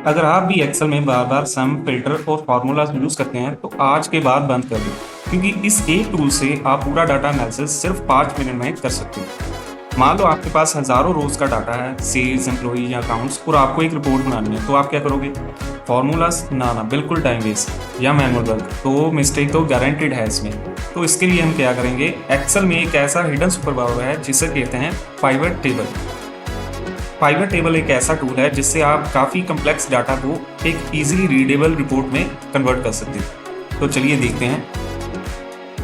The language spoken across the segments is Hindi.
अगर आप भी एक्सेल में बार बार सम, फिल्टर और फार्मूलाज यूज करते हैं तो आज के बाद बंद कर दें, क्योंकि इस एक टूल से आप पूरा डाटा एनालिसिस सिर्फ 5 मिनट में कर सकते हैं। मान लो आपके पास हजारों रोज का डाटा है, सेल्स, एम्प्लॉई या अकाउंट्स, और आपको एक रिपोर्ट बनानी है, तो आप क्या करोगे? फॉर्मूलाज ना बिल्कुल टाइम वेस्ट या मैनुअल वर्क, तो मिस्टेक तो गारंटेड है इसमें। तो इसके लिए हम क्या करेंगे, एक्सेल में एक ऐसा हिडन सुपर पावर है जिसे कहते हैं पाइवट टेबल। पाइवट टेबल एक ऐसा टूल है जिससे आप काफ़ी कम्प्लेक्स डाटा को एक इजीली रीडेबल रिपोर्ट में कन्वर्ट कर सकते हैं। तो चलिए देखते हैं।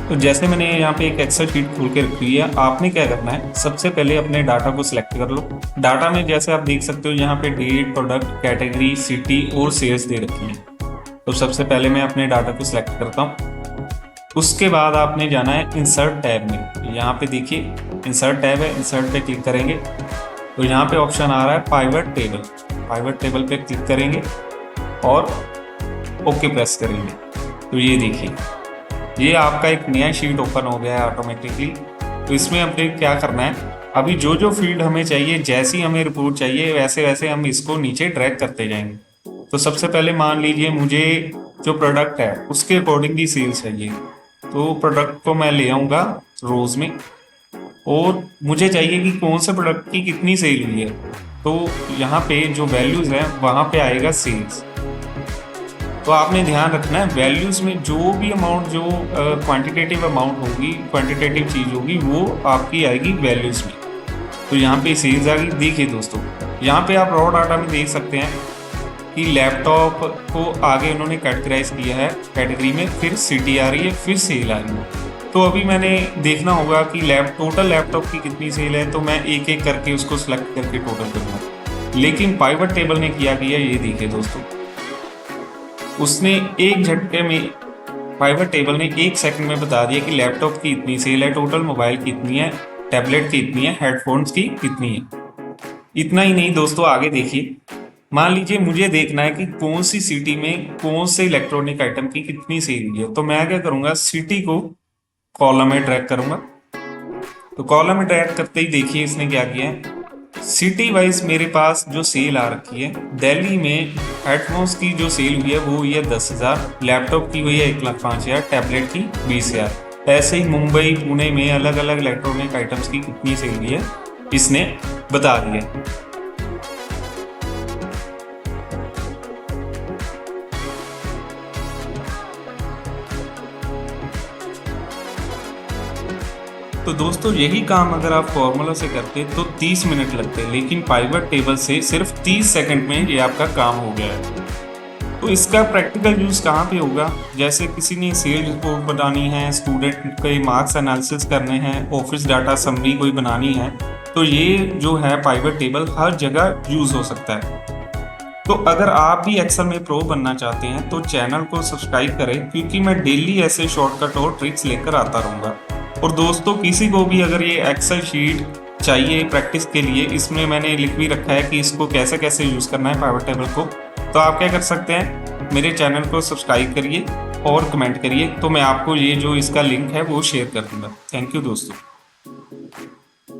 तो जैसे मैंने यहाँ पे एक एक्सेल शीट खोल के रखी है, आपने क्या करना है, सबसे पहले अपने डाटा को सिलेक्ट कर लो। डाटा में जैसे आप देख सकते हो यहाँ पे डेट, प्रोडक्ट, कैटेगरी, सिटी और सेल्स दे रखी है। तो सबसे पहले मैं अपने डाटा को सिलेक्ट करता हूँ। उसके बाद आपने जाना है इंसर्ट टैब में। यहाँ पे देखिए इंसर्ट टैब है, इंसर्ट पे क्लिक करेंगे तो यहाँ पे ऑप्शन आ रहा है पाइवट टेबल। पाइवट टेबल पे क्लिक करेंगे और ओके प्रेस करेंगे। तो ये देखिए, ये आपका एक नया शीट ओपन हो गया है ऑटोमेटिकली। तो इसमें अपने क्या करना है, अभी जो जो फील्ड हमें चाहिए, जैसी हमें रिपोर्ट चाहिए, वैसे वैसे हम इसको नीचे ड्रैग करते जाएंगे। तो सबसे पहले मान लीजिए मुझे जो प्रोडक्ट है उसके अकॉर्डिंग की सेल्स चाहिए, तो प्रोडक्ट को मैं ले आऊँगा रोज में, और मुझे चाहिए कि कौन से प्रोडक्ट की कितनी सेल हुई है। तो यहाँ पे जो वैल्यूज़ हैं वहाँ पे आएगा सेल्स। तो आपने ध्यान रखना है वैल्यूज़ में जो भी अमाउंट, जो क्वांटिटेटिव अमाउंट होगी, क्वांटिटेटिव चीज़ होगी, वो आपकी आएगी वैल्यूज़ में। तो यहाँ पे सेल्स आ गई। देखिए दोस्तों, यहाँ पे आप रॉ डाटा में देख सकते हैं कि लैपटॉप को आगे उन्होंने कैटेगराइज किया है कैटेगरी में, फिर सिटी आ रही है, फिर सेल आ रही है। तो अभी मैंने देखना होगा कि टोटल लैपटॉप की कितनी सेल है, तो मैं एक एक करके उसको सिलेक्ट करके टोटल करूँगा। लेकिन पाइवट टेबल ने किया ये देखिए दोस्तों, उसने एक झटके में, पाइवट टेबल ने 1 सेकंड में बता दिया कि लैपटॉप की इतनी सेल है, टोटल मोबाइल की इतनी है, टैबलेट की इतनी है, हेडफोन्स की इतनी है। इतना ही नहीं दोस्तों, आगे देखिए, मान लीजिए मुझे देखना है कि कौन सी सिटी में कौन से इलेक्ट्रॉनिक आइटम की कितनी सेल हुई है। तो मैं क्या करूँगा, सिटी को कॉलम में ड्रैग करूँगा। तो कॉलम में ड्रैग करते ही देखिए इसने क्या किया है, सिटी वाइज मेरे पास जो सेल आ रखी है, दिल्ली में हेडफोन्स की जो सेल हुई है वो हुई है 10,000, लैपटॉप की हुई है 1,05,000, टैबलेट की 20,000। ऐसे ही मुंबई, पुणे में अलग अलग इलेक्ट्रॉनिक आइटम्स की कितनी सेल हुई है इसने बता दिया। तो दोस्तों यही काम अगर आप फॉर्मूला से करते तो 30 मिनट लगते, लेकिन पाइवट टेबल से सिर्फ 30 सेकंड में ये आपका काम हो गया है। तो इसका प्रैक्टिकल यूज़ कहाँ पे होगा, जैसे किसी ने सेल रिपोर्ट बनानी है, स्टूडेंट के मार्क्स एनालिसिस करने हैं, ऑफिस डाटा समरी कोई बनानी है, तो ये जो है पाइवट टेबल हर जगह यूज़ हो सकता है। तो अगर आप भी एक्सेल में प्रो बनना चाहते हैं तो चैनल को सब्सक्राइब करें, क्योंकि मैं डेली ऐसे शॉर्टकट और ट्रिक्स लेकर आता रहूँगा। और दोस्तों किसी को भी अगर ये एक्सेल शीट चाहिए प्रैक्टिस के लिए, इसमें मैंने लिख भी रखा है कि इसको कैसे कैसे यूज़ करना है पाइवट टेबल को। तो आप क्या कर सकते हैं, मेरे चैनल को सब्सक्राइब करिए और कमेंट करिए, तो मैं आपको ये जो इसका लिंक है वो शेयर कर दूँगा। थैंक यू दोस्तों।